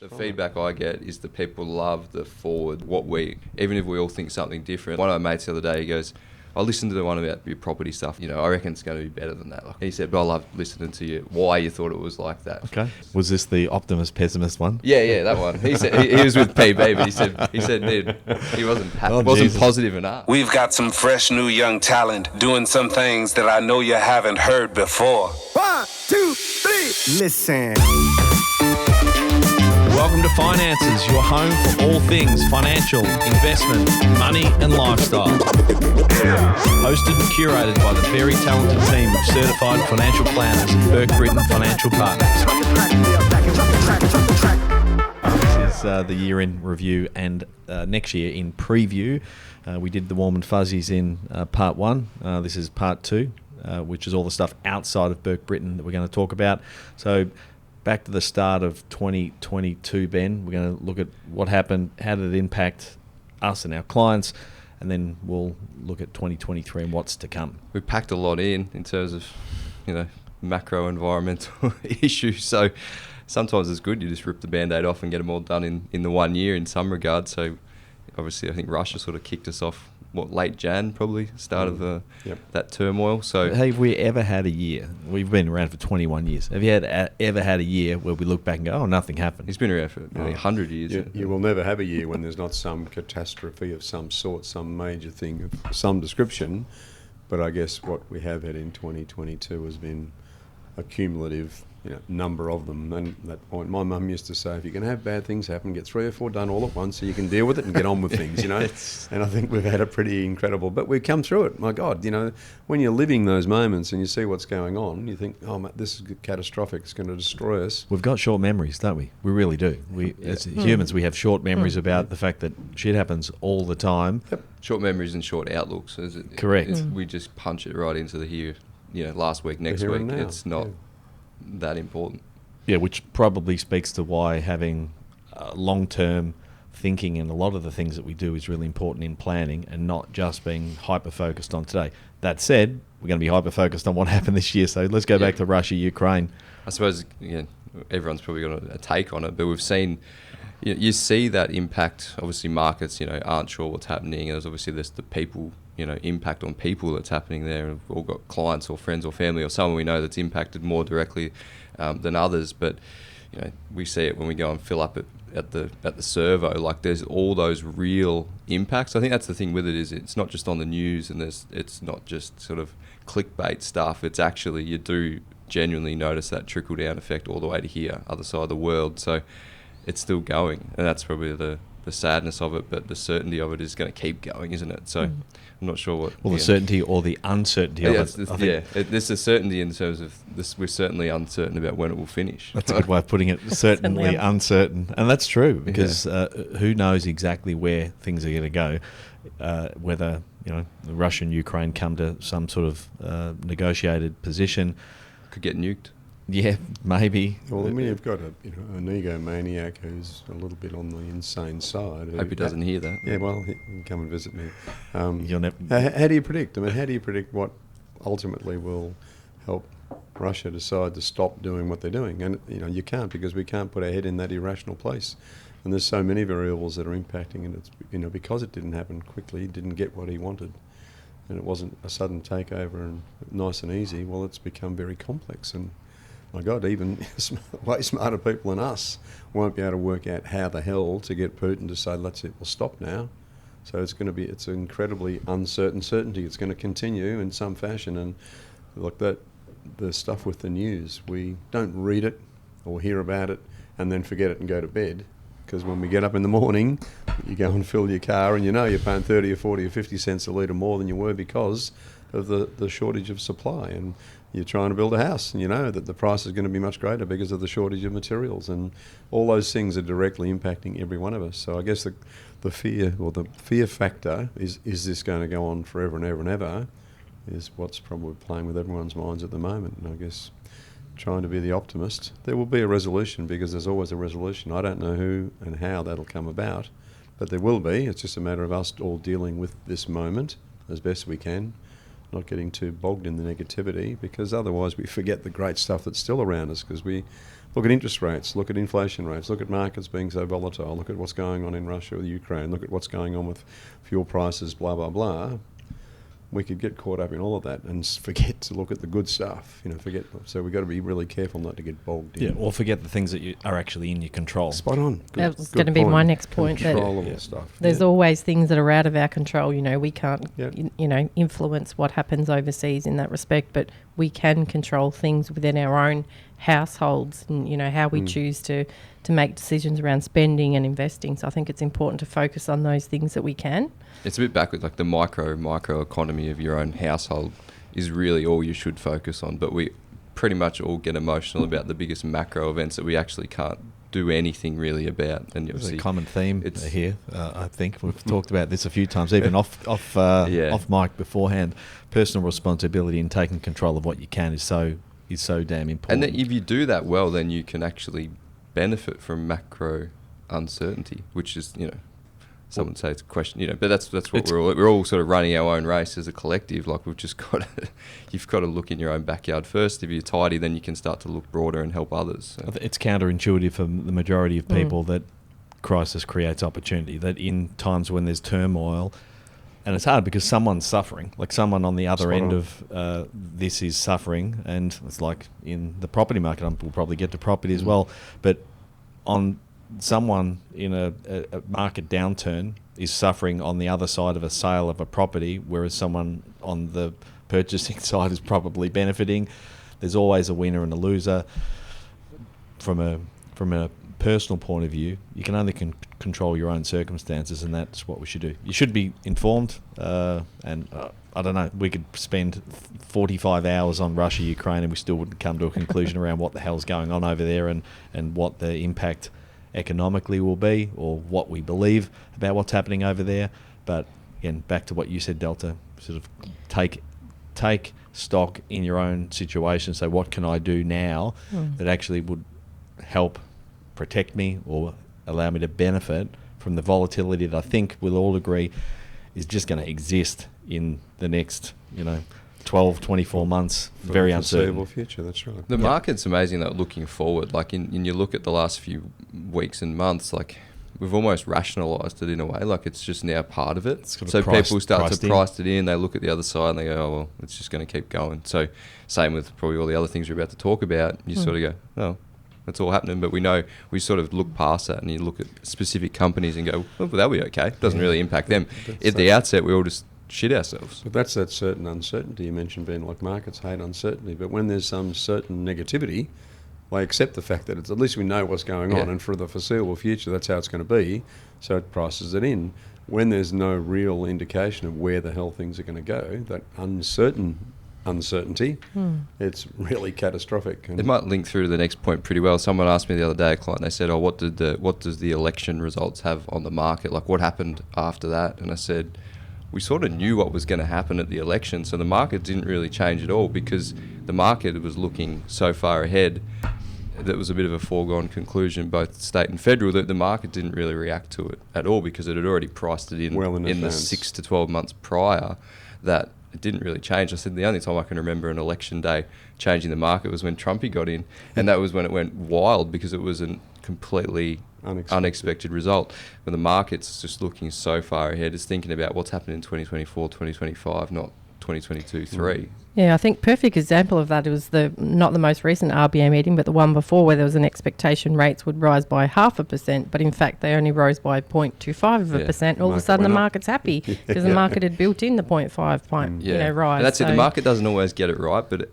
The feedback I get is that people love the forward, even if we all think something different. One of my mates the other day, he goes, I listened to the one about your property stuff. I reckon it's going to be better than that. He said, but I love listening to you, why you thought it was like that. Okay. Was this the optimist pessimist one? Yeah, that one. He said he was with PB, but he said, dude, he wasn't positive enough. We've got some fresh new young talent doing some things that I know you haven't heard before. 1, 2, 3, listen. Welcome to Finances, your home for all things financial, investment, money and lifestyle. Hosted and curated by the very talented team of certified financial planners at Burke, Britton Financial Partners. This is the year-end review and next year in preview. We did the warm and fuzzies in part 1. This is part 2, which is all the stuff outside of Burke, Britton that we're going to talk about. So back to the start of 2022, Ben. We're going to look at what happened, how did it impact us and our clients, and then we'll look at 2023 and what's to come. We packed a lot in terms of, macro environmental issues. So sometimes it's good you just rip the Band-Aid off and get them all done in the 1 year in some regard. So obviously I think Russia sort of kicked us off, late Jan probably, start of that turmoil. So have we ever had a year? We've been around for 21 years. Have you ever had a year where we look back and go, oh, nothing happened? He's been around for nearly 100 years. You will never have a year when there's not some catastrophe of some sort, some major thing of some description. But I guess what we have had in 2022 has been a cumulative number of them. And at that point, my mum used to say, if you can have bad things happen, get 3 or 4 done all at once so you can deal with it and get on with things, And I think we've had a pretty incredible, but we've come through it. My God, when you're living those moments and you see what's going on, you think, oh, this is catastrophic, it's going to destroy us. We've got short memories, don't we? We really do. As humans, we have short memories about the fact that shit happens all the time. Yep. Short memories and short outlooks. Correct. We just punch it right into the here, last week, next week. It's not that important. Yeah, which probably speaks to why having long-term thinking in a lot of the things that we do is really important in planning and not just being hyper-focused on today. That said, we're going to be hyper-focused on what happened this year, so let's go back to Russia, Ukraine. I suppose everyone's probably got a take on it, but we've seen, you see that impact. Obviously markets, aren't sure what's happening, and there's obviously the people, impact on people that's happening there. We've all got clients or friends or family or someone we know that's impacted more directly than others. But we see it when we go and fill up at the servo. Like there's all those real impacts. I think that's the thing with it, is it's not just on the news and it's not just sort of clickbait stuff. It's actually, you do genuinely notice that trickle down effect all the way to here, other side of the world. So it's still going, and that's probably the sadness of it, but the certainty of it is going to keep going, isn't it? So I'm not sure what... Well, the certainty or the uncertainty of it. There's a certainty in terms of this. We're certainly uncertain about when it will finish. That's a good way of putting it. Certainly uncertain. And that's true, because who knows exactly where things are going to go, whether Russia and Ukraine come to some sort of negotiated position. Could get nuked. Yeah, maybe. Well, you've got an egomaniac who's a little bit on the insane side. Hope he doesn't hear that. Yeah, well, he can come and visit me. How do you predict? How do you predict what ultimately will help Russia decide to stop doing what they're doing? And you can't, because we can't put our head in that irrational place. And there's so many variables that are impacting, and it's because it didn't happen quickly, he didn't get what he wanted, and it wasn't a sudden takeover and nice and easy. Well, it's become very complex, and my God, even way smarter people than us won't be able to work out how the hell to get Putin to say, that's it, we'll stop now. So it's an incredibly uncertain certainty. It's going to continue in some fashion. And like that, the stuff with the news, we don't read it or hear about it and then forget it and go to bed. Because when we get up in the morning, you go and fill your car and you're paying 30 or 40 or 50 cents a litre more than you were because of the shortage of supply. And you're trying to build a house and you know that the price is going to be much greater because of the shortage of materials, and all those things are directly impacting every one of us. So I guess the fear factor is this going to go on forever and ever and ever, is what's probably playing with everyone's minds at the moment. And I guess trying to be the optimist, there will be a resolution, because there's always a resolution. I don't know who and how that'll come about, but there will be. It's just a matter of us all dealing with this moment as best we can, not getting too bogged in the negativity, because otherwise we forget the great stuff that's still around us, because we Look at interest rates, look at inflation rates, look at markets being so volatile, look at what's going on in Russia with Ukraine, look at what's going on with fuel prices, blah, blah, blah. We could get caught up in all of that and forget to look at the good stuff, so we've got to be really careful not to get bogged in. Yeah, or forget the things that are actually in your control. Spot on. That was going to be my next point. Controllable stuff. There's always things that are out of our control. We can't, Yep. influence what happens overseas in that respect, but we can control things within our own households and, how we choose to make decisions around spending and investing. So I think it's important to focus on those things that we can. It's a bit backwards, like the micro economy of your own household is really all you should focus on. But we pretty much all get emotional about the biggest macro events that we actually can't do anything really about. And There's a common theme here. I think we've talked about this a few times, even off mic beforehand. Personal responsibility and taking control of what you can is so damn important. And then if you do that well, then you can actually benefit from macro uncertainty, which is, some would say it's a question, but that's what we're all sort of running our own race as a collective. Like we've just got to, you've got to look in your own backyard first. If you're tidy, then you can start to look broader and help others. So. It's counterintuitive for the majority of people that crisis creates opportunity, that in times when there's turmoil, and it's hard because someone's suffering, like someone on the other end of this is suffering, and it's like in the property market, we'll probably get to property as well, but on someone in a market downturn is suffering on the other side of a sale of a property, whereas someone on the purchasing side is probably benefiting. There's always a winner and a loser. From a personal point of view, you can only control your own circumstances, and that's what we should do. You should be informed, and I don't know, we could spend 45 hours on Russia, Ukraine, and we still wouldn't come to a conclusion around what the hell's going on over there and what the impact economically will be, or what we believe about what's happening over there. But again, back to what you said, Delta, sort of take stock in your own situation. So what can I do now that actually would help protect me or allow me to benefit from the volatility that I think we'll all agree is just going to exist in the next 12, 24 months, very uncertain. Foreseeable future, that's right. The market's amazing though, looking forward. Like in you look at the last few weeks and months, like we've almost rationalised it in a way, like it's just now part of it. So people start to price it in, they look at the other side and they go, oh well, it's just going to keep going. So same with probably all the other things we're about to talk about. You sort of go, oh, that's all happening, but we know we sort of look past that and you look at specific companies and go, well, that'll be okay. It doesn't really impact them. At the outset, we all just shit ourselves. But that's that certain uncertainty you mentioned, Ben. Like markets hate uncertainty, but when there's some certain negativity, they accept the fact that it's at least we know what's going on, and for the foreseeable future, that's how it's going to be. So it prices it in. When there's no real indication of where the hell things are going to go, that uncertainty, it's really catastrophic. And it might link through to the next point pretty well. Someone asked me the other day, a client, they said, oh, what does the election results have on the market? Like what happened after that? And I said, we sort of knew what was going to happen at the election, so the market didn't really change at all because the market was looking so far ahead that was a bit of a foregone conclusion, both state and federal, that the market didn't really react to it at all because it had already priced it in the 6 to 12 months prior, that it didn't really change. I said the only time I can remember an election day changing the market was when Trumpy got in, and that was when it went wild because it was a completely unexpected result. When the market's just looking so far ahead, it's thinking about what's happening in 2024, 2025, not 2022-3. Yeah, I think perfect example of that was not the most recent RBA meeting, but the one before, where there was an expectation rates would rise by 0.5%, but in fact they only rose by 0.25%. All of a sudden the market's happy because the market had built in the 0.5 point rise. And that's it. The market doesn't always get it right, but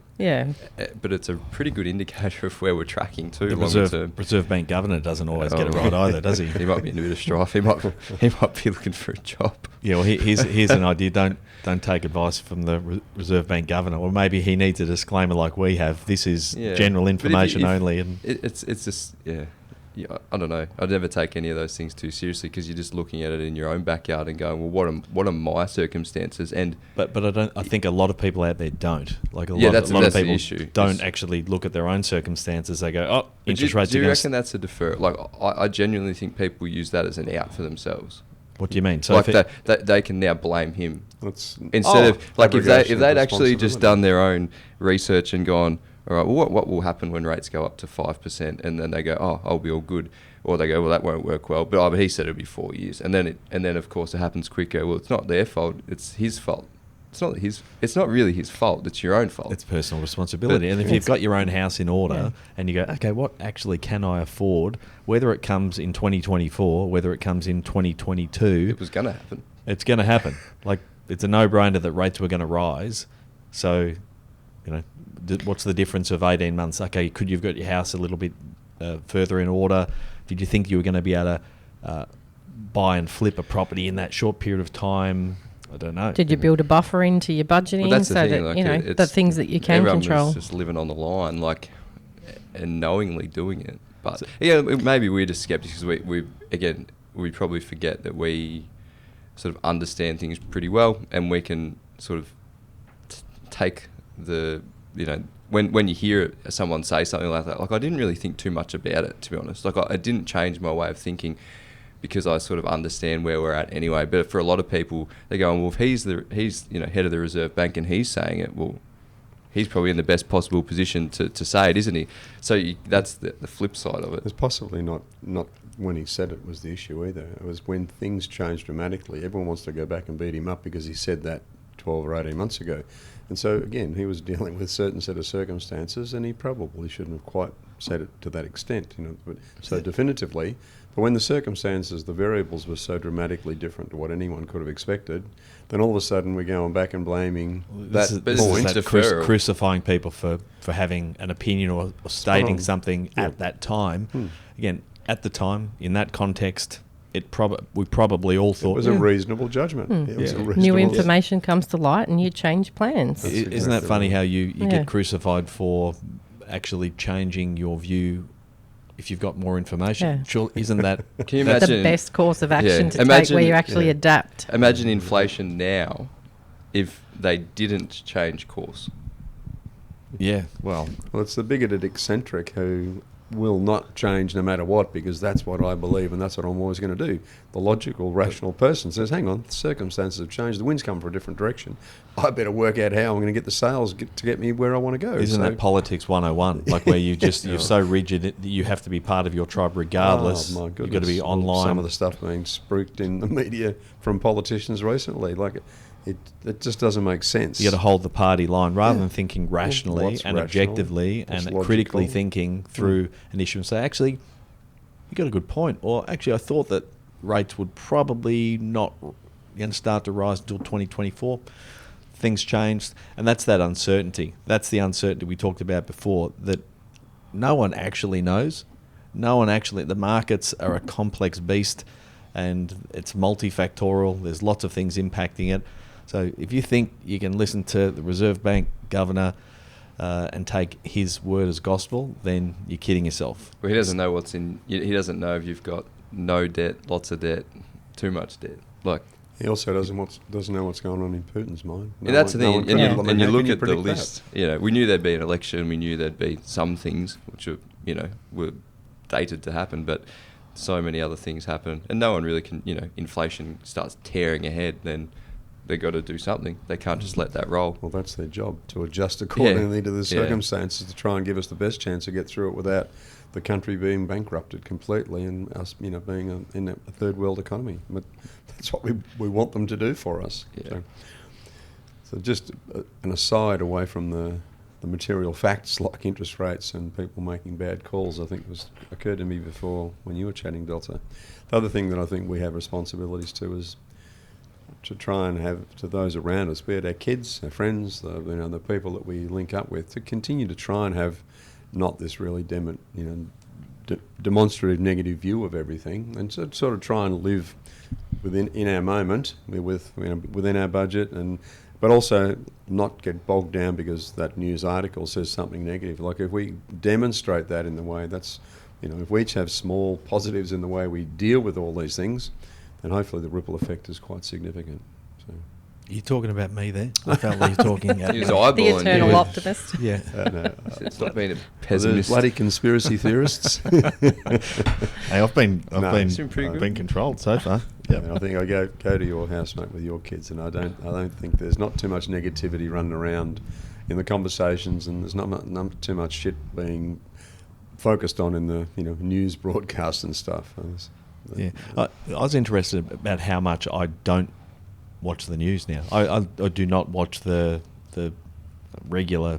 it's a pretty good indicator of where we're tracking too. The Reserve Bank governor doesn't always get it right either, does he? He might be in a bit of strife. He might be looking for a job. Yeah, well, here's an idea. Don't take advice from the Reserve Bank governor, or maybe he needs a disclaimer like we have. This is general information only, and it's just I don't know. I'd never take any of those things too seriously because you're just looking at it in your own backyard and going, well, what are my circumstances? And but I think a lot of people out there don't. Like a lot of people don't actually look at their own circumstances. They go, oh, interest rates. Do you reckon that's a defer? Like I genuinely think people use that as an out for themselves. What do you mean? So like they can now blame him instead of like if they'd actually just done their own research and gone, all right, well, what will happen when rates go up to 5%? And then they go, oh, I'll be all good. Or they go, well, that won't work well. But he said it'll be 4 years. And then of course it happens quicker. Well, it's not their fault. It's his fault. It's not really his fault. It's your own fault. It's personal responsibility. And if you've got your own house in order and you go, okay, what actually can I afford? Whether it comes in 2024, whether it comes in 2022. It was going to happen. It's going to happen. Like, it's a no-brainer that rates were going to rise. So, what's the difference of 18 months? Okay, could you've got your house a little bit further in order? Did you think you were going to be able to buy and flip a property in that short period of time? I don't know. Did you build a buffer into your budgeting that's so the thing, that the things that you can everyone control? was just living on the line, and knowingly doing it. But maybe we're just skeptics because we probably forget that we sort of understand things pretty well, and we can sort of take the when you hear someone say something like that. Like, I didn't really think too much about it, to be honest. Like, I didn't change my way of thinking, because I sort of understand where we're at anyway. But for a lot of people, they're going, well, if he's head of the Reserve Bank and he's saying it, well, he's probably in the best possible position to say it, isn't he? So that's the flip side of it. It's possibly not when he said it was the issue either. It was when things changed dramatically. Everyone wants to go back and beat him up because he said that 12 or 18 months ago. And so, again, he was dealing with a certain set of circumstances, and he probably shouldn't have quite said it to that extent, but so definitively. But when the circumstances, the variables were so dramatically different to what anyone could have expected, then all of a sudden we're going back and blaming that point. That crucifying people for having an opinion or stating something at that time. Again, at the time, in that context, we probably all thought it was a reasonable judgment. It was a reasonable New information comes to light and you change plans. Isn't that funny how you get crucified for actually changing your view if you've got more information? Yeah. Sure, isn't that Can you imagine the best course of action to imagine, take, where you actually adapt? Imagine inflation now if they didn't change course. Yeah, well, it's the bigoted eccentric who will not change no matter what, because that's what I believe and that's what I'm always going to do. The logical, rational person says, hang on, the circumstances have changed, the wind's come from a different direction. I better work out how I'm going to get the sales to get me where I want to go. Isn't that politics 101? Like, where you're so rigid that you have to be part of your tribe regardless. Oh, my goodness. You've got to be online. Some of the stuff being spruiked in the media from politicians recently, it just doesn't make sense. You got to hold the party line rather than thinking rationally What's and rational? objectively What's and logical? critically thinking through an issue and say, actually, you got a good point. Or actually, I thought that rates would probably not going to start to rise until 2024. Things changed, and that's that uncertainty. That's the uncertainty we talked about before, that no one actually knows. The markets are a complex beast, and it's multifactorial. There's lots of things impacting it. So if you think you can listen to the Reserve Bank governor and take his word as gospel, then you're kidding yourself. Well, he doesn't know what's in. He doesn't know if you've got no debt, lots of debt, too much debt. Like, he also doesn't know what's going on in Putin's mind. And that's the thing. And you look at the list. That? We knew there'd be an election. We knew there'd be some things which were dated to happen, but so many other things happen, and no one really can. Inflation starts tearing ahead, then they've got to do something. They can't just let that roll. Well, that's their job, to adjust accordingly to the circumstances, to try and give us the best chance to get through it without the country being bankrupted completely and us, being in a third world economy. But that's what we want them to do for us. Yeah. So just an aside away from the material facts like interest rates and people making bad calls, I think occurred to me before when you were chatting, Delta. The other thing that I think we have responsibilities to is to try and have, to those around us, be it our kids, our friends, the people that we link up with, to continue to try and have not this really demonstrative negative view of everything, and to sort of try and live in our moment, within our budget, but also not get bogged down because that news article says something negative. Like, if we demonstrate that in the way that's, if we each have small positives in the way we deal with all these things, then hopefully the ripple effect is quite significant. So. Are you talking about me there? I felt like you're talking at He was The eyeballing eternal you. optimist. Yeah. No, It's not being a those pessimist. bloody conspiracy theorists. Hey, I've been It's been pretty good. controlled so far. I think I go to your housemate with your kids, and I don't think there's not too much negativity running around in the conversations, and there's not too much shit being focused on in the news broadcast and stuff. Yeah, I was interested about how much I don't watch the news now. I do not watch the regular.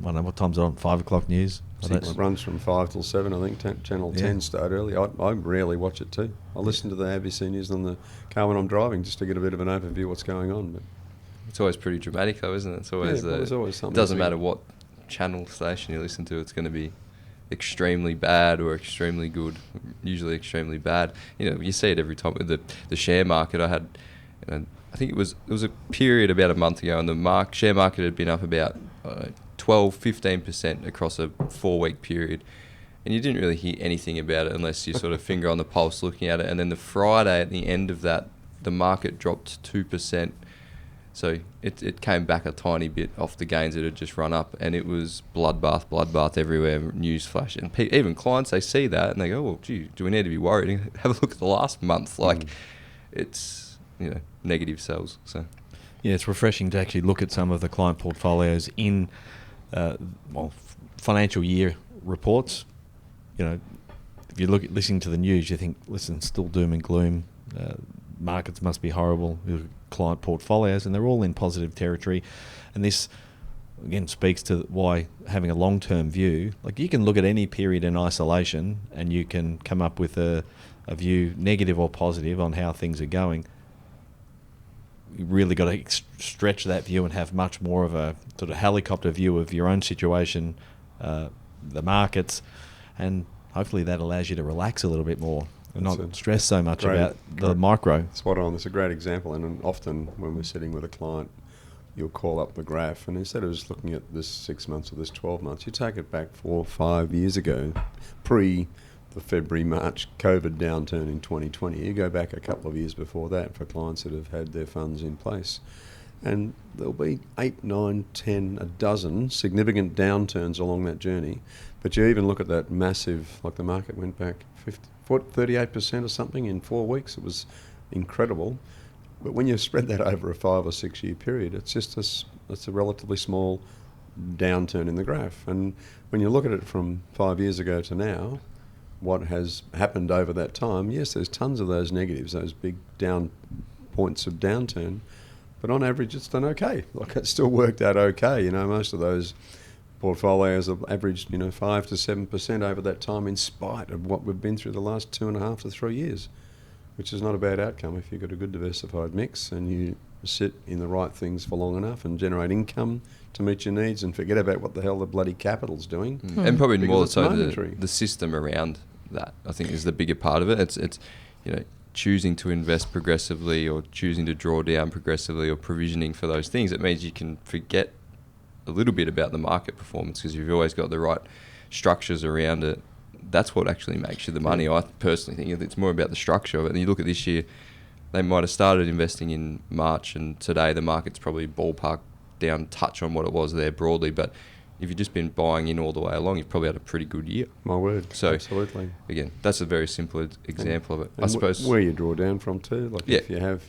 I don't know what time's it on. 5 o'clock news. It runs from 5 till 7. I think Channel 10 started early. I rarely watch it too. I listen to the ABC News on the car when I'm driving just to get a bit of an overview of what's going on. But it's always pretty dramatic though, isn't it? It's always there's always something. It doesn't matter what channel station you listen to, it's going to be extremely bad or extremely good, usually extremely bad. You see it every time with the share market. I had, I think it was a period about a month ago, and the share market had been up about 12-15% across a 4-week period, and you didn't really hear anything about it unless you sort of finger on the pulse looking at it. And then the Friday at the end of that, the market dropped 2%. So it came back a tiny bit off the gains that had just run up, and it was bloodbath everywhere, news flash. And even clients, they see that and they go, well, gee, do we need to be worried? And have a look at the last month. It's, negative sales. So yeah, it's refreshing to actually look at some of the client portfolios in financial year reports. If you listening to the news, you think, listen, still doom and gloom. Markets must be horrible. You look at client portfolios, and they're all in positive territory. And this, again, speaks to why having a long-term view, like you can look at any period in isolation and you can come up with a view, negative or positive, on how things are going. You really got to stretch that view and have much more of a sort of helicopter view of your own situation, the markets, and hopefully that allows you to relax a little bit more and not stress so much about the micro. Spot on. It's a great example, and often when we're sitting with a client, you'll call up the graph, and instead of just looking at this 6 months or this 12 months, you take it back 4 or 5 years ago, pre the February-March COVID downturn in 2020. You go back a couple of years before that for clients that have had their funds in place. And there'll be 8, 9, 10, a dozen significant downturns along that journey. But you even look at that massive, like the market went back 38% or something in 4 weeks. It was incredible. But when you spread that over a 5 or 6 year period, it's just it's a relatively small downturn in the graph. And when you look at it from 5 years ago to now, what has happened over that time, yes, there's tons of those negatives, those big down points of downturn, but on average it's done okay. Like, it still worked out okay. Most of those portfolios have averaged 5 to 7% over that time, in spite of what we've been through the last 2.5 to 3 years, which is not a bad outcome if you've got a good diversified mix and you sit in the right things for long enough and generate income to meet your needs and forget about what the hell the bloody capital's doing. And probably Because more it's so momentary. the system around that, I think, is the bigger part of it. It's choosing to invest progressively, or choosing to draw down progressively, or provisioning for those things. It means you can forget a little bit about the market performance because you've always got the right structures around it. That's what actually makes you the money. I personally think it's more about the structure of it. And you look at this year, they might have started investing in March, and today the market's probably ballpark down touch on what it was there broadly. But if you've just been buying in all the way along, you've probably had a pretty good year. My word, So absolutely. Again, that's a very simple example of it. And I suppose where you draw down from too, like Yeah. if you have,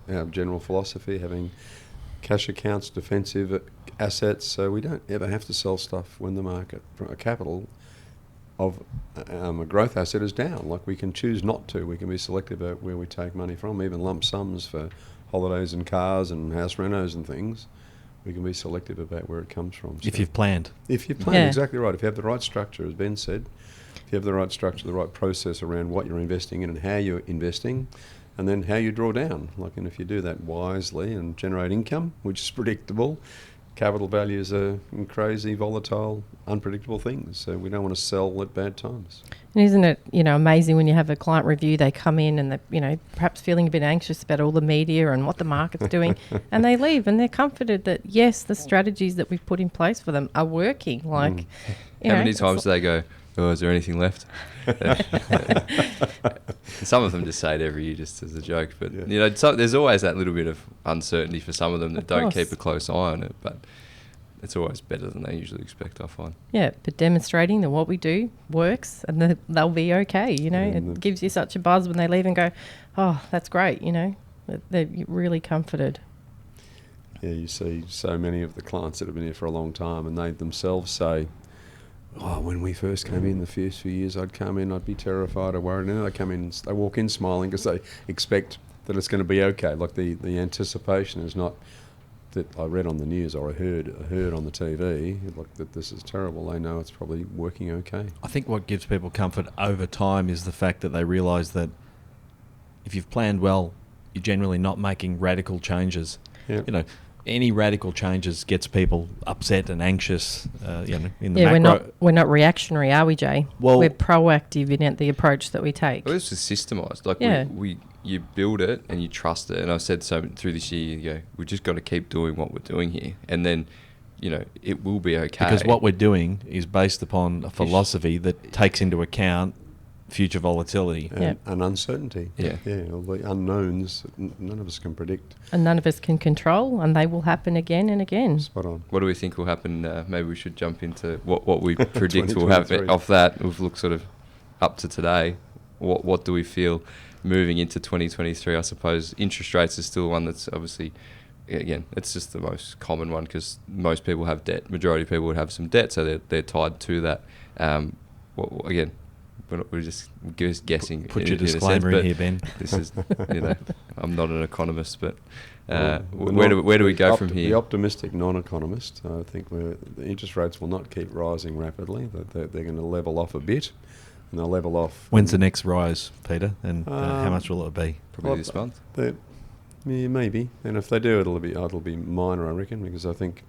our general philosophy, having cash accounts, defensive assets, so we don't ever have to sell stuff when the market, a capital of a growth asset is down. Like, we can choose not to. We can be selective about where we take money from, even lump sums for holidays and cars and house renos and things. We can be selective about where it comes from. If you've planned. If you plan, exactly right. If you have the right structure, as Ben said, if you have the right structure, the right process around what you're investing in and how you're investing, and then how you draw down. And if you do that wisely and generate income, which is predictable, capital values are crazy, volatile, unpredictable things. So we don't want to sell at bad times. And isn't it, amazing when you have a client review, they come in and they're, perhaps feeling a bit anxious about all the media and what the market's doing, and they leave and they're comforted that, yes, the strategies that we've put in place for them are working. How many times do they go, oh, is there anything left? Some of them just say it every year just as a joke, but there's always that little bit of uncertainty for some of them that don't keep a close eye on it, but it's always better than they usually expect, I find. Yeah, but demonstrating that what we do works and they'll be okay, it gives you such a buzz when they leave and go, oh, that's great, they're really comforted. you see so many of the clients that have been here for a long time, and they themselves say, "Oh, when we first came in the first few years, I'd come in, I'd be terrified or worried." And then they come in, they walk in smiling because they expect that it's going to be okay. Like the anticipation is not that I read on the news or I heard on the TV, like that this is terrible. They know it's probably working okay. I think what gives people comfort over time is the fact that they realise that if you've planned well, you're generally not making radical changes. Yeah. You know, any radical changes gets people upset and anxious. In the Yeah, macro. we're not reactionary, are we, Jay? Well- we're proactive in the approach that we take. Well, it's just systemised. Like Yeah. you build it and you trust it. And I've said so through this year, you go, we just got to keep doing what we're doing here. And then, it will be okay. Because what we're doing is based upon a philosophy that takes into account future volatility. And uncertainty. Yeah. All the unknowns that none of us can predict. And none of us can control, and they will happen again and again. Spot on. What do we think will happen? Maybe we should jump into what we predict will happen 2023. off that. We've looked sort of up to today. What do we feel moving into 2023? I suppose interest rates is still one that's obviously, again, it's just the most common one because most people have debt. Majority of people would have some debt, so they're tied to that. Again, we're just guessing. Put your in a sense, disclaimer in but here, Ben. This is, I'm not an economist, but Well, where do we go from The here? optimistic non-economist, I think the interest rates will not keep rising rapidly. They're going to level off a bit, and they'll level off. When's the next rise, Peter? And how much will it be? Probably this month. Yeah, maybe. And if they do, it'll be minor, I reckon, because I think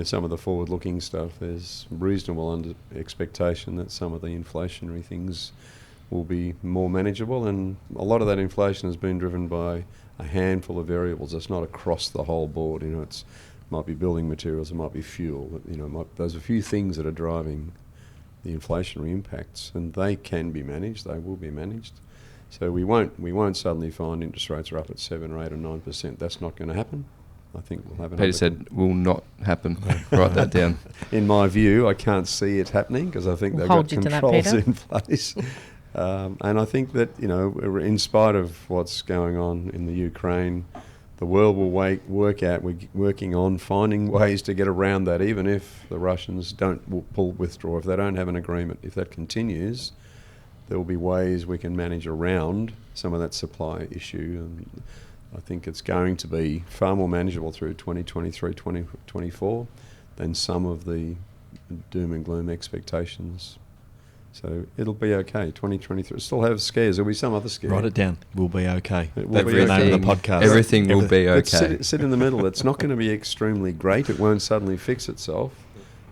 some of the forward-looking stuff, there's reasonable under expectation that some of the inflationary things will be more manageable, and a lot of that inflation has been driven by a handful of variables. It's not across the whole board. It might be building materials, it might be fuel. There's a few things that are driving the inflationary impacts, and they can be managed. They will be managed. So we won't suddenly find interest rates are up at 7 or 8 or 9%. That's not going to happen. I think we'll have. Peter said will not happen. Write that down. In my view, I can't see it happening because I think We'll they've got hold you to that, controls Peter. in place. And I think that, in spite of what's going on in the Ukraine, the world will we're working on finding ways to get around that, even if the Russians don't withdraw, if they don't have an agreement. If that continues, there will be ways we can manage around some of that supply issue. And I think it's going to be far more manageable through 2023, 2024 than some of the doom and gloom expectations. So it'll be okay. 2023 still have scares. There'll be some other scares. Write it down. We'll be okay. It will That's be the name of the Everything- podcast. Everything will be Let's okay. sit in the middle. It's not going to be extremely great. It won't suddenly fix itself,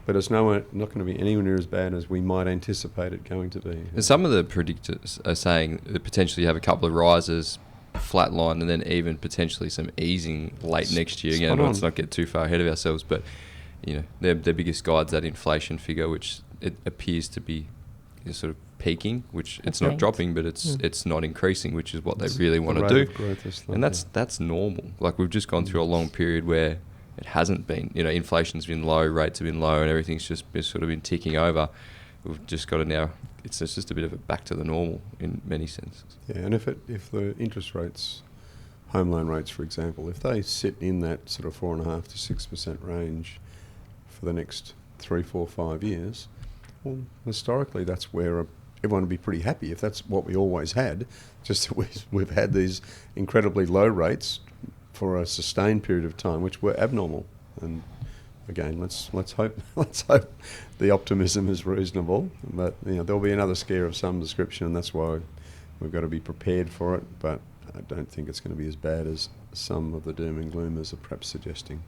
but it's not going to be anywhere near as bad as we might anticipate it going to be. And some of the predictors are saying that potentially you have a couple of rises, flatline, and then even potentially some easing late next year. Again, Spot let's on. not get too far ahead of ourselves, but their biggest guide's that inflation figure, which it appears to be sort of peaking, which it's not Okay. dropping, but it's not increasing, which is what they It's really want the to rate do. of growth is slow, And yeah. that's normal. Like we've just gone through a long period where it hasn't been. Inflation's been low, rates have been low, and everything's just been sort of been ticking over. We've just got to now. It's just a bit of a back to the normal in many senses. Yeah, and if the interest rates, home loan rates, for example, if they sit in that sort of 4.5% to 6% range for the next 3, 4, 5 years, well, historically that's where everyone would be pretty happy if that's what we always had. Just that we've had these incredibly low rates for a sustained period of time, which were abnormal. And again, let's hope the optimism is reasonable. But there'll be another scare of some description, and that's why we've got to be prepared for it. But I don't think it's going to be as bad as some of the doom and gloomers are perhaps suggesting.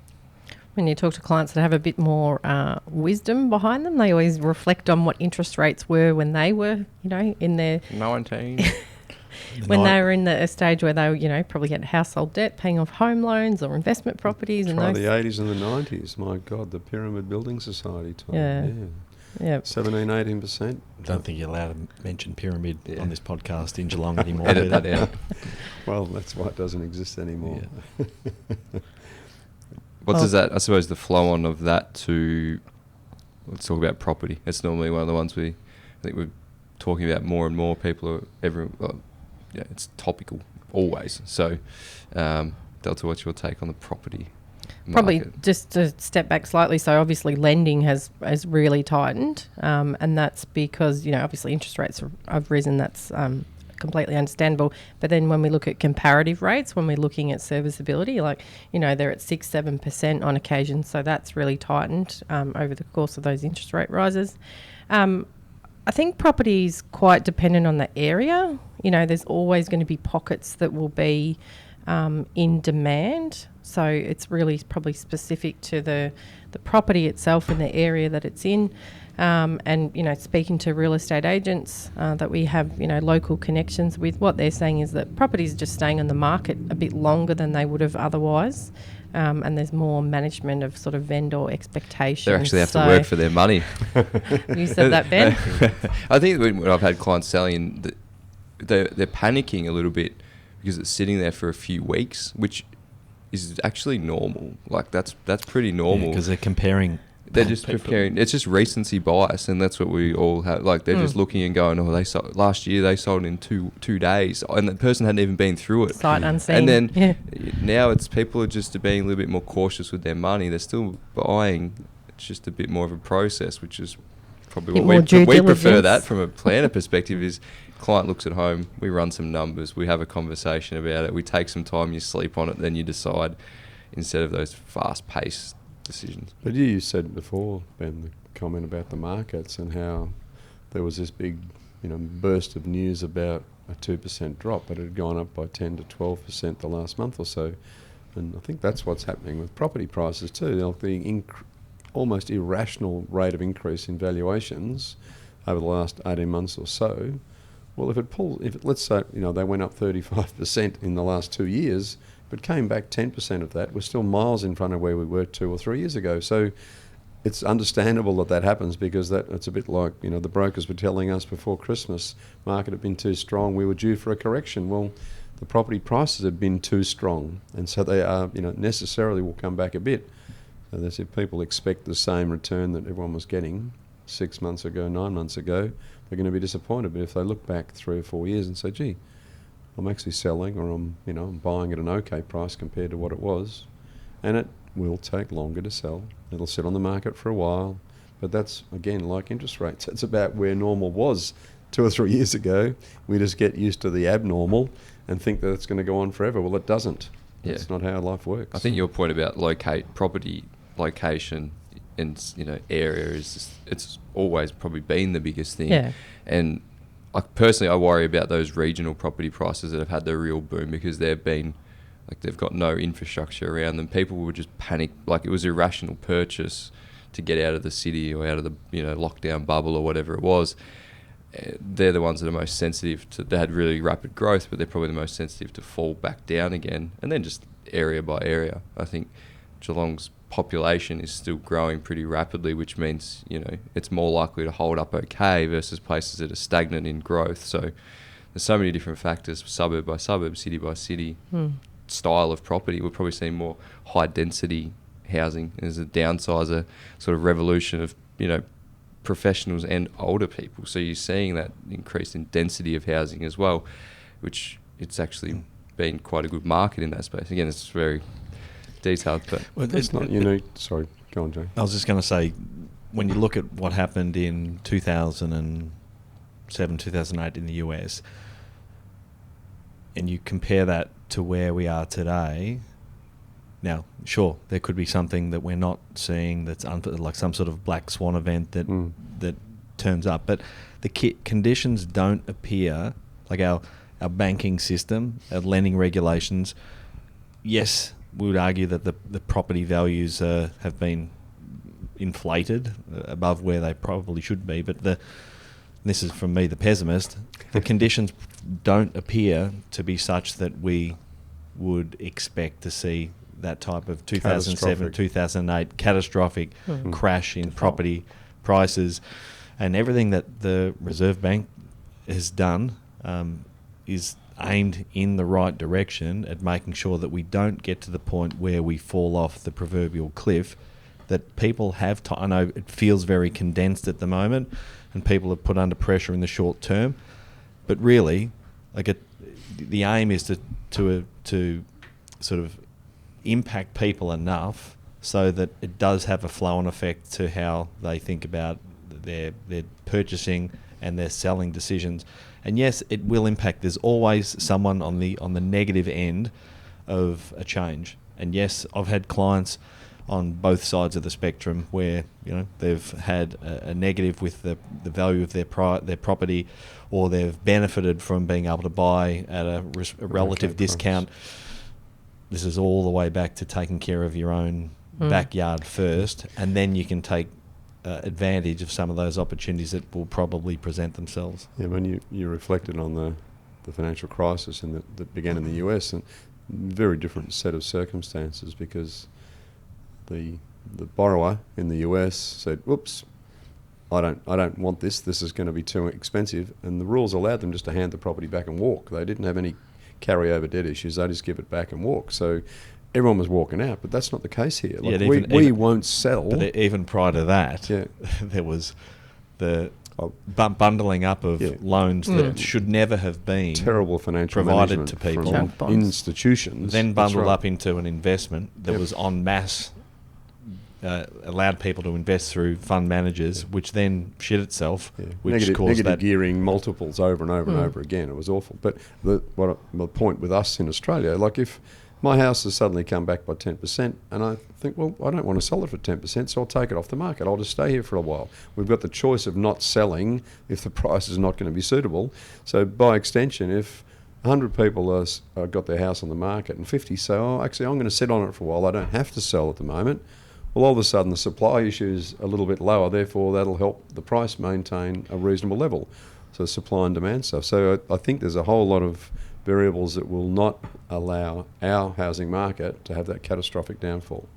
When you talk to clients that have a bit more wisdom behind them, they always reflect on what interest rates were when they were, in their 19. when they were in a stage where they were, probably had household debt, paying off home loans or investment properties, and Try those. the 80s and the 90s. My God, the Pyramid Building Society time. Yeah. Yeah. 17, 18%. I don't think you're allowed to mention pyramid Yeah. on this podcast in Geelong anymore. Edit Peter. that out. Well, that's why it doesn't exist anymore. What does that? I suppose the flow on of that to. Let's talk about property. It's normally one of the ones I think we're talking about more and more. People are it's topical always. So, Delta, what's your take on the property? Probably market. just to step back slightly, so obviously lending has really tightened, and that's because, obviously interest rates have risen. That's completely understandable. But then when we look at comparative rates, when we're looking at serviceability, they're at 6-7% on occasion, so that's really tightened over the course of those interest rate rises. I think property is quite dependent on the area. There's always going to be pockets that will be in demand. So it's really probably specific to the property itself and the area that it's in. And, speaking to real estate agents that we have, local connections with, what they're saying is that properties are just staying on the market a bit longer than they would have otherwise. And there's more management of sort of vendor expectations. They actually have to work for their money. You said that, Ben? I think when I've had clients selling, they're panicking a little bit because it's sitting there for a few weeks, which is actually normal. That's pretty normal. Because they're comparing. They're just comparing. It's just recency bias, and that's what we all have. They're just looking and going, they sold last year. They sold in two days, and the person hadn't even been through it. Sight unseen. And then now it's people are just being a little bit more cautious with their money. They're still buying. It's just a bit more of a process, which is probably what we prefer. That from a planner perspective is client looks at home. We run some numbers. We have a conversation about it. We take some time. You sleep on it, then you decide, instead of those fast-paced decisions. But you said before, Ben, the comment about the markets and how there was this big, burst of news about a 2% drop, but it had gone up by 10 to 12% the last month or so. And I think that's what's happening with property prices too. The almost irrational rate of increase in valuations over the last 18 months or so. Well, let's say, they went up 35% in the last 2 years, but came back 10% of that. We're still miles in front of where we were 2 or 3 years ago. So it's understandable that happens, because it's a bit like, the brokers were telling us before Christmas, market had been too strong, we were due for a correction. Well, the property prices have been too strong, and so they are, necessarily will come back a bit. So that's if people expect the same return that everyone was getting 6 months ago, 9 months ago, they're going to be disappointed. But if they look back 3 or 4 years and say, gee, I'm actually selling, or I'm buying at an okay price compared to what it was, and it will take longer to sell. It'll sit on the market for a while, but that's, again, like interest rates. It's about where normal was 2 or 3 years ago. We just get used to the abnormal and think that it's going to go on forever. Well, it doesn't. Yeah. That's not how life works. I think your point about property location and area it's always probably been the biggest thing. Yeah. And personally, I worry about those regional property prices that have had the real boom, because they've got no infrastructure around them. People would just panic, it was irrational purchase to get out of the city or out of the lockdown bubble or whatever it was. They're the ones that are most sensitive to. They had really rapid growth, but they're probably the most sensitive to fall back down again. And then just area by area, I think Geelong's population is still growing pretty rapidly, which means it's more likely to hold up okay versus places that are stagnant in growth. So there's so many different factors, suburb by suburb, city by city, style of property. We're probably seeing more high density housing as a downsizer sort of revolution of professionals and older people. So you're seeing that increase in density of housing as well, which it's actually been quite a good market in that space. Again, it's very detailed, but it's not unique. Sorry, go on, Jay. I was just going to say, when you look at what happened in 2007, 2008 in the US, and you compare that to where we are today, now, sure, there could be something that we're not seeing that's like some sort of black swan event that turns up, but the conditions don't appear, like our banking system, our lending regulations. Yes, we would argue that the property values have been inflated above where they probably should be, but this is from me, the pessimist, the conditions don't appear to be such that we would expect to see that type of 2007, 2008 catastrophic crash in property prices. And everything that the Reserve Bank has done is aimed in the right direction at making sure that we don't get to the point where we fall off the proverbial cliff, that people have I know it feels very condensed at the moment and people are put under pressure in the short term, but really the aim is to sort of impact people enough so that it does have a flow-on effect to how they think about their purchasing and their selling decisions. And yes, it will impact. There's always someone on the negative end of a change. And yes, I've had clients on both sides of the spectrum where they've had a negative with the value of their property, or they've benefited from being able to buy at a relative discount. This is all the way back to taking care of your own backyard first, and then you can take advantage of some of those opportunities that will probably present themselves. Yeah, when you reflected on the financial crisis that began in the US, and very different set of circumstances, because the borrower in the US said, "Whoops, I don't want this. This is going to be too expensive," and the rules allowed them just to hand the property back and walk. They didn't have any carryover debt issues. They just give it back and walk. So everyone was walking out, but that's not the case here. Like, we won't sell. But even prior to that, there was the bundling up of loans that should never have been terrible financial provided to people from institutions. Then bundled up into an investment that was en masse, allowed people to invest through fund managers, which then shit itself, which caused negative that gearing multiples over and over and over again. It was awful. But the point with us in Australia, like if my house has suddenly come back by 10%, and I think, well, I don't want to sell it for 10%, so I'll take it off the market. I'll just stay here for a while. We've got the choice of not selling if the price is not going to be suitable. So by extension, if 100 people got their house on the market and 50 say, actually, I'm going to sit on it for a while, I don't have to sell at the moment, well, all of a sudden the supply issue is a little bit lower, therefore that'll help the price maintain a reasonable level. So supply and demand stuff. So I think there's a whole lot of variables that will not allow our housing market to have that catastrophic downfall,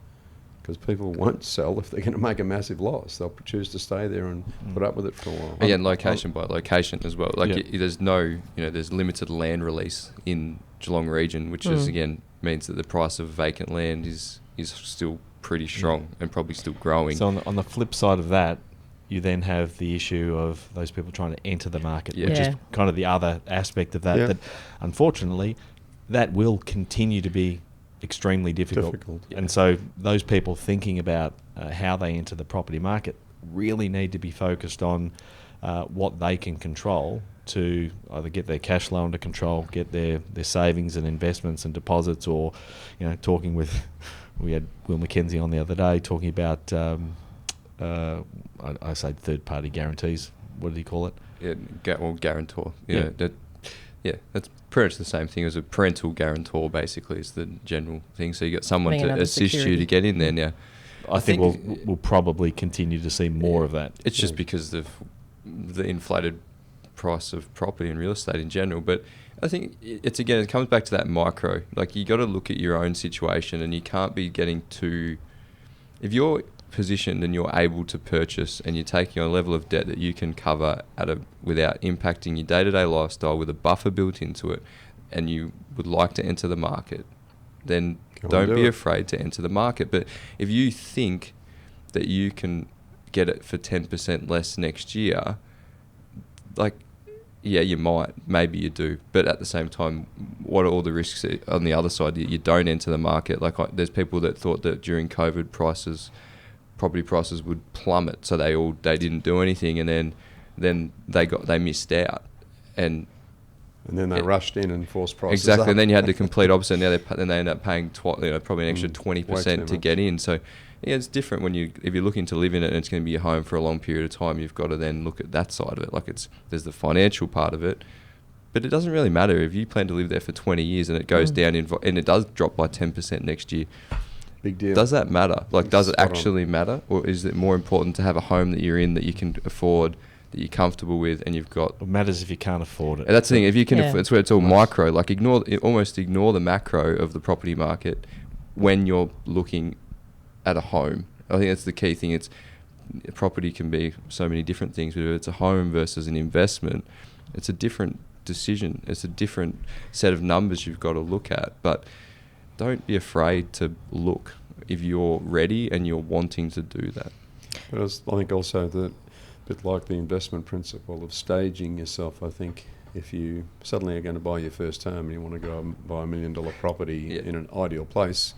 because people won't sell if they're going to make a massive loss. They'll choose to stay there and put up with it for a while. Again, location by location as well. Like there's no, there's limited land release in Geelong region, which is again means that the price of vacant land is still pretty strong and probably still growing. So on the flip side of that, you then have the issue of those people trying to enter the market, which is kind of the other aspect of that, that unfortunately that will continue to be extremely difficult. And so those people thinking about how they enter the property market really need to be focused on what they can control to either get their cash flow under control, get their savings and investments and deposits, or talking with, we had Will McKenzie on the other day talking about I say third-party guarantees. What did he call it? Guarantor. That's pretty much the same thing as a parental guarantor. Basically, is the general thing. So you got someone to assist you to get in there. Now, I think we'll probably continue to see more of that. It's just because of the inflated price of property and real estate in general. But I think it comes back to that micro. Like, you got to look at your own situation, and you can't be getting too. If you're positioned and you're able to purchase and you're taking a level of debt that you can cover without impacting your day-to-day lifestyle, with a buffer built into it, and you would like to enter the market, then don't be afraid to enter the market. But if you think that you can get it for 10% less next year, you might, maybe you do, but at the same time, what are all the risks on the other side that you don't enter the market? There's people that thought that during COVID property prices would plummet, so they didn't do anything, and then they missed out, and then they rushed in and forced prices up. And then you had the complete complete opposite. Now they end up paying probably an extra 20% to get in. So it's different if you're looking to live in it and it's going to be your home for a long period of time. You've got to then look at that side of it. There's the financial part of it, but it doesn't really matter if you plan to live there for 20 years and it goes down and it does drop by 10% next year. Big deal. Does that matter? Does it actually matter? Or is it more important to have a home that you're in, that you can afford, that you're comfortable with, and you've got... It matters if you can't afford it. And that's the thing. If you can afford, it's where it's all micro. Almost ignore the macro of the property market when you're looking at a home. I think that's the key thing. Property can be so many different things, but if it's a home versus an investment, it's a different decision. It's a different set of numbers you've got to look at. But don't be afraid to look if you're ready and you're wanting to do that. But I think also that, a bit like the investment principle of staging yourself, I think if you suddenly are going to buy your first home and you want to go and buy $1 million property in an ideal place,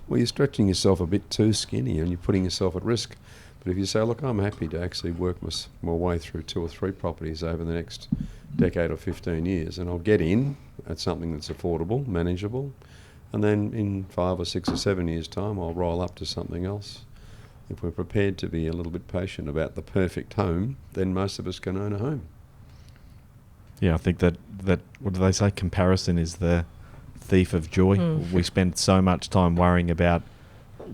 Well, you're stretching yourself a bit too skinny and you're putting yourself at risk. But if you say, look, I'm happy to actually work my way through 2 or 3 properties over the next decade or 15 years, and I'll get in at something that's affordable, manageable, and then in 5 or 6 or 7 years' time, I'll roll up to something else. If we're prepared to be a little bit patient about the perfect home, then most of us can own a home. Yeah, I think that what do they say? Comparison is the thief of joy. We spend so much time worrying about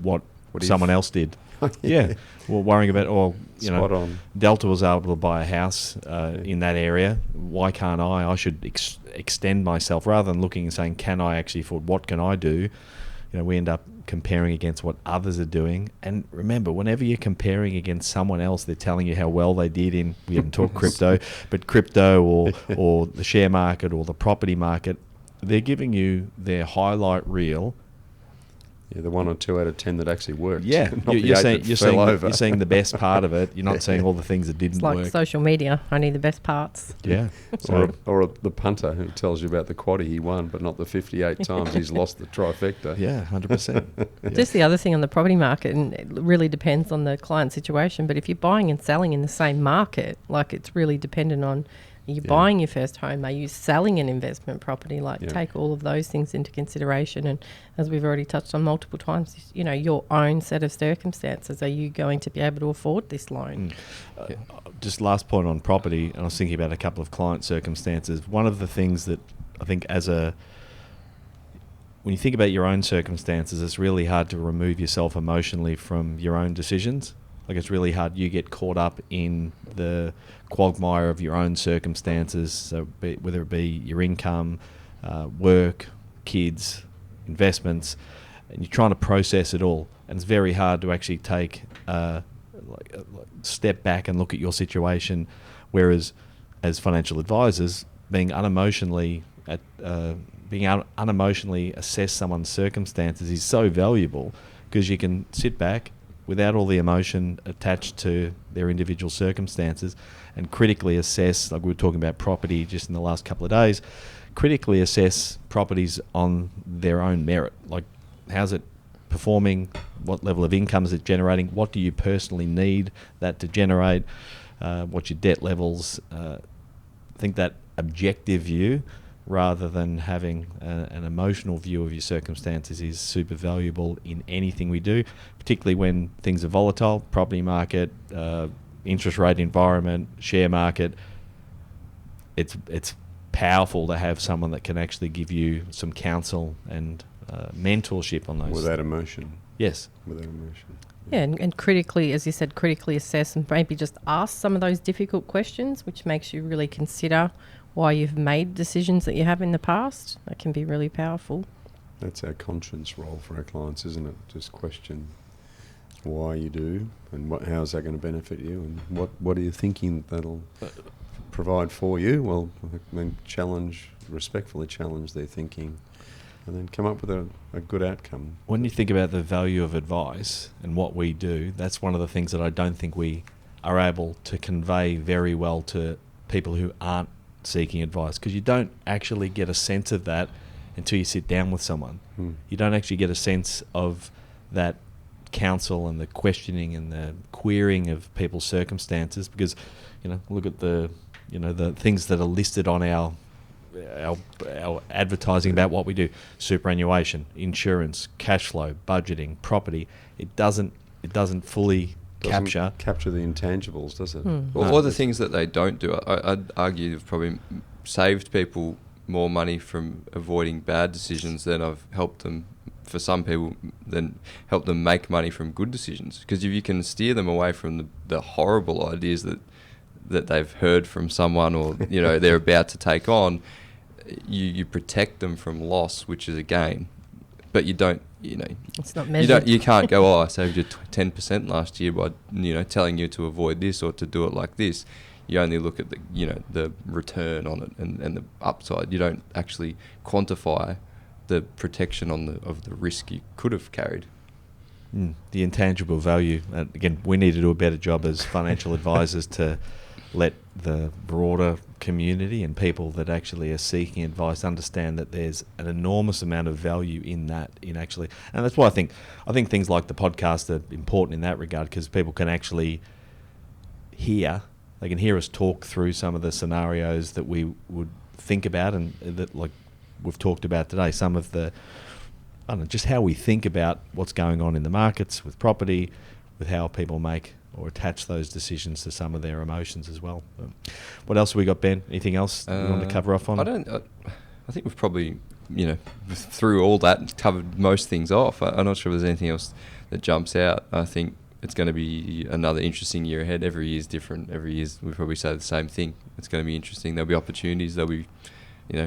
what someone else did. Yeah, well, worrying about, Spot on. Delta was able to buy a house in that area. Why can't I? I should extend myself rather than looking and saying, can I actually afford? What can I do? We end up comparing against what others are doing. And remember, whenever you're comparing against someone else, they're telling you how well they did in, we haven't talked crypto, but crypto or the share market or the property market, they're giving you their highlight reel. Yeah, the 1 or 2 out of 10 that actually worked. Yeah, you're seeing the best part of it. You're not seeing all the things that didn't work. It's like social media, only the best parts. Yeah. Or the punter who tells you about the quaddie he won, but not the 58 times he's lost the trifecta. Yeah, 100%. Yeah. Just the other thing on the property market, and it really depends on the client situation, but if you're buying and selling in the same market, like it's really dependent on, are you buying your first home? Are you selling an investment property? Take all of those things into consideration. And as we've already touched on multiple times, your own set of circumstances. Are you going to be able to afford this loan? Just last point on property, and I was thinking about a couple of client circumstances. One of the things that I think when you think about your own circumstances, it's really hard to remove yourself emotionally from your own decisions. Like, it's really hard. You get caught up in the quagmire of your own circumstances, so whether it be your income, work, kids, investments, and you're trying to process it all. And it's very hard to actually take step back and look at your situation. Whereas, as financial advisors, being unemotionally assess someone's circumstances is so valuable, because you can sit back without all the emotion attached to their individual circumstances and critically assess, like we were talking about property just in the last couple of days, critically assess properties on their own merit. Like, how's it performing? What level of income is it generating? What do you personally need that to generate? What's your debt levels? I think that objective view, rather than having an emotional view of your circumstances, is super valuable in anything we do, particularly when things are volatile, property market, interest rate environment, share market. It's powerful to have someone that can actually give you some counsel and mentorship on those. Without emotion. Yes. Without emotion. Yeah, and critically, as you said, critically assess and maybe just ask some of those difficult questions, which makes you really consider why you've made decisions that you have in the past. That can be really powerful. That's our conscience role for our clients, isn't it? Just question why you do, and how is that going to benefit you, and what are you thinking that'll provide for you? Well, then respectfully challenge their thinking, and then come up with a good outcome. When you think about the value of advice and what we do, that's one of the things that I don't think we are able to convey very well to people who aren't seeking advice, because you don't actually get a sense of that until you sit down with someone. You don't actually get a sense of that counsel and the questioning and the querying of people's circumstances, because look at the things that are listed on our advertising about what we do: superannuation, insurance, cash flow, budgeting, property. It doesn't fully capture the intangibles, does it? Or the things that they don't do. I'd argue have probably saved people more money from avoiding bad decisions than I've helped them, for some people, then help them make money from good decisions. Because if you can steer them away from the horrible ideas that they've heard from someone, or they're about to take on, you protect them from loss, which is a gain. But you don't, it's not measured. You can't go, I saved you 10% last year by telling you to avoid this or to do it like this. You only look at the return on it and the upside. You don't actually quantify the protection of the risk you could have carried. The intangible value. Again, we need to do a better job as financial advisors to let the broader community and people that actually are seeking advice understand that there's an enormous amount of value in that, in actually, and that's why I think things like the podcast are important in that regard, because people can actually they can hear us talk through some of the scenarios that we would think about, and that, like we've talked about today, some of the, I don't know, just how we think about what's going on in the markets with property, with how people make or attach those decisions to some of their emotions as well. What else have we got, Ben? Anything else you want to cover off on? I think we've probably, through all that, covered most things off. I'm not sure if there's anything else that jumps out. I think it's going to be another interesting year ahead. Every year is different. Every year we probably say the same thing. It's going to be interesting. There'll be opportunities. There'll be,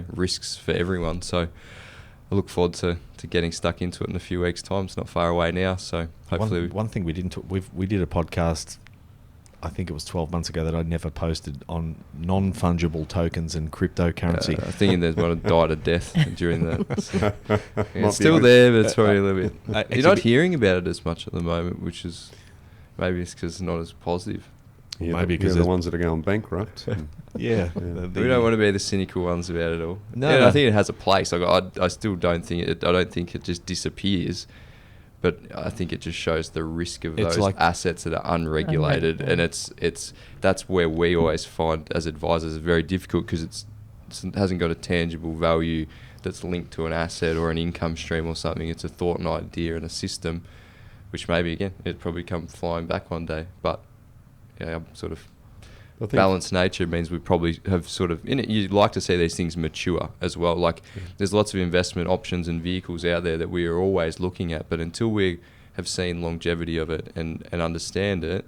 risks for everyone. So I look forward to getting stuck into it in a few weeks' time. It's not far away now, so hopefully... One thing we didn't... We did a podcast, I think it was 12 months ago, that I never posted on non-fungible tokens and cryptocurrency. I think there's one that died a death during that. So, it's still there, but it's probably a little bit... You're not hearing about it as much at the moment, which is... Maybe it's because it's not as positive. Yeah, maybe because the ones that are going bankrupt. Yeah. We don't want to be the cynical ones about it all. No. I think it has a place. I still don't think it. I don't think it just disappears, but I think it just shows the risk of those assets that are unregulated, and it's that's where we always find as advisors it's very difficult, because it hasn't got a tangible value that's linked to an asset or an income stream or something. It's a thought and idea and a system, which maybe again it'd probably come flying back one day, but. Yeah, sort of balanced nature means we probably have sort of in it. You'd like to see these things mature as well. Like there's lots of investment options and vehicles out there that we are always looking at, but until we have seen longevity of it and understand it,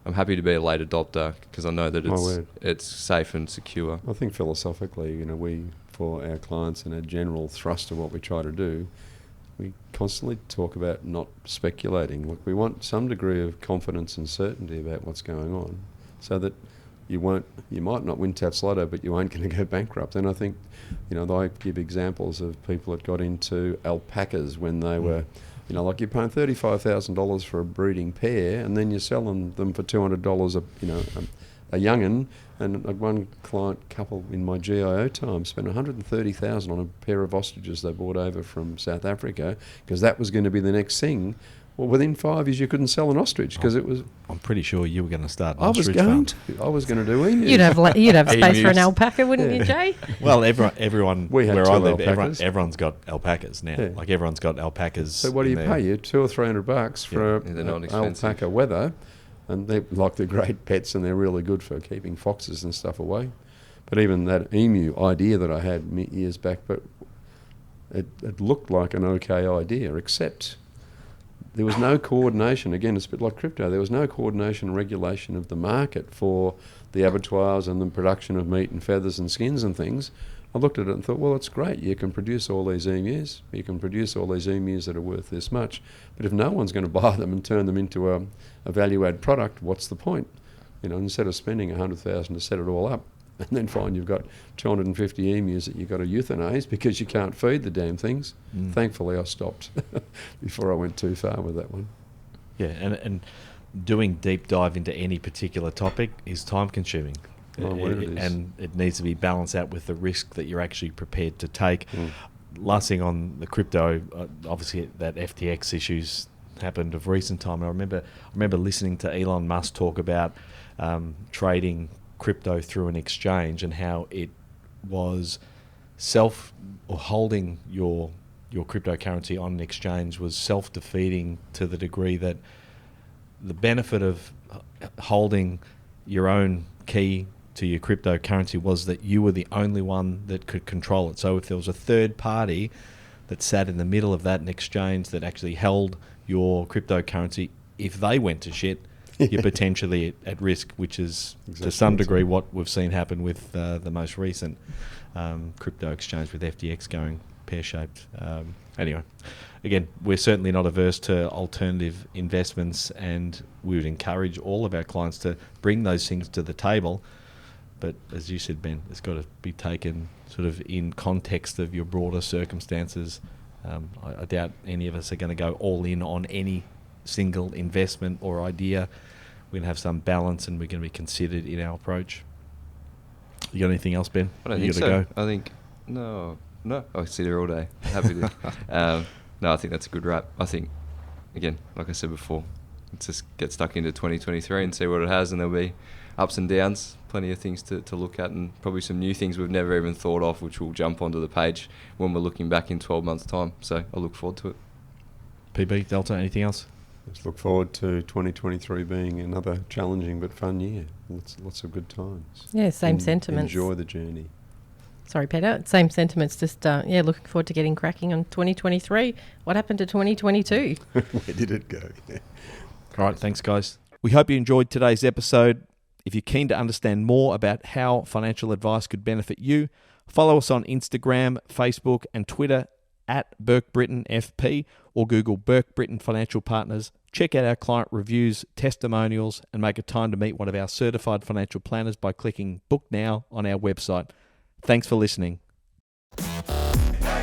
I'm happy to be a late adopter, because I know that it's safe and secure. I think philosophically, we, for our clients and our general thrust of what we try to do, we constantly talk about not speculating. Look, we want some degree of confidence and certainty about what's going on, so that you might not win Tats Lotto, but you aren't going to go bankrupt. And I think, I give examples of people that got into alpacas when they were, like you're paying $35,000 for a breeding pair, and then you're selling them for $200 a young'un. And one client couple in my GIO time spent $130,000 on a pair of ostriches they brought over from South Africa, because that was going to be the next thing. Well, within 5 years you couldn't sell an ostrich, because it was... I'm pretty sure you were going to start an I ostrich was going to do emus. You'd have space for an alpaca, wouldn't you, Jay? Well, everyone we had where I live, everyone's got alpacas now. Yeah. Like everyone's got alpacas. So what do you pay? You $200 or $300 for an alpaca wether. And they're great pets, and they're really good for keeping foxes and stuff away. But even that emu idea that I had years back, but it looked like an okay idea, except there was no coordination. Again, it's a bit like crypto. There was no coordination and regulation of the market for the abattoirs and the production of meat and feathers and skins and things. I looked at it and thought, well, it's great. You can produce all these emus. You can produce all these emus that are worth this much. But if no one's going to buy them and turn them into a value-add product, what's the point? Instead of spending $100,000 to set it all up, and then find you've got 250 emus that you've got to euthanize because you can't feed the damn things. Thankfully, I stopped before I went too far with that one. Yeah, and doing deep dive into any particular topic is time-consuming. And it needs to be balanced out with the risk that you're actually prepared to take. Last thing on the crypto, obviously that FTX issues happened of recent time. I remember listening to Elon Musk talk about trading crypto through an exchange, and how it was holding your cryptocurrency on an exchange was self-defeating, to the degree that the benefit of holding your own key to your cryptocurrency was that you were the only one that could control it. So if there was a third party that sat in the middle of that an exchange that actually held your cryptocurrency, if they went to shit, you're potentially at risk, which is to some degree what we've seen happen with the most recent crypto exchange with FTX going pear-shaped. Anyway, again, we're certainly not averse to alternative investments, and we would encourage all of our clients to bring those things to the table. But as you said, Ben, it's got to be taken sort of in context of your broader circumstances. I doubt any of us are going to go all in on any single investment or idea we're going to have some balance, and we're going to be considered in our approach. You got anything else, Ben? I don't think so. Go? I think no. I sit here all day. Happy to. No, I think that's a good wrap. I think, again, like I said before, let's just get stuck into 2023 and see what it has, and there'll be ups and downs, plenty of things to look at, and probably some new things we've never even thought of, which will jump onto the page when we're looking back in 12 months' time. So I look forward to it. PB, Delta, anything else? Just look forward to 2023 being another challenging but fun year. Lots of good times. Yeah, same sentiments. Enjoy the journey. Sorry, Peter. Same sentiments. Just, looking forward to getting cracking on 2023. What happened to 2022? Where did it go? Yeah. All right, thanks, guys. We hope you enjoyed today's episode. If you're keen to understand more about how financial advice could benefit you, follow us on Instagram, Facebook, and Twitter at Burke Britton FP, or Google Burke Britton Financial Partners. Check out our client reviews, testimonials, and make a time to meet one of our certified financial planners by clicking Book Now on our website. Thanks for listening.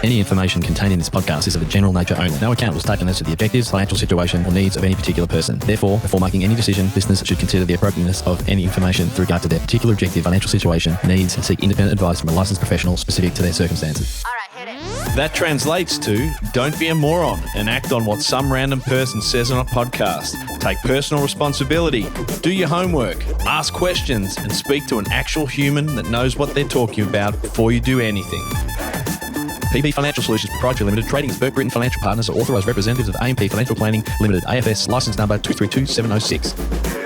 Any information contained in this podcast is of a general nature only. No account was taken as to the objectives, financial situation, or needs of any particular person. Therefore, before making any decision, listeners should consider the appropriateness of any information with regard to their particular objective, financial situation, needs, and seek independent advice from a licensed professional specific to their circumstances. All right, hit it. That translates to, don't be a moron and act on what some random person says on a podcast. Take personal responsibility, do your homework, ask questions, and speak to an actual human that knows what they're talking about before you do anything. PB Financial Solutions Proprietary Limited, trading as Burke Britton Financial Partners, are authorised representatives of AMP Financial Planning Limited, AFS, licence number 232706.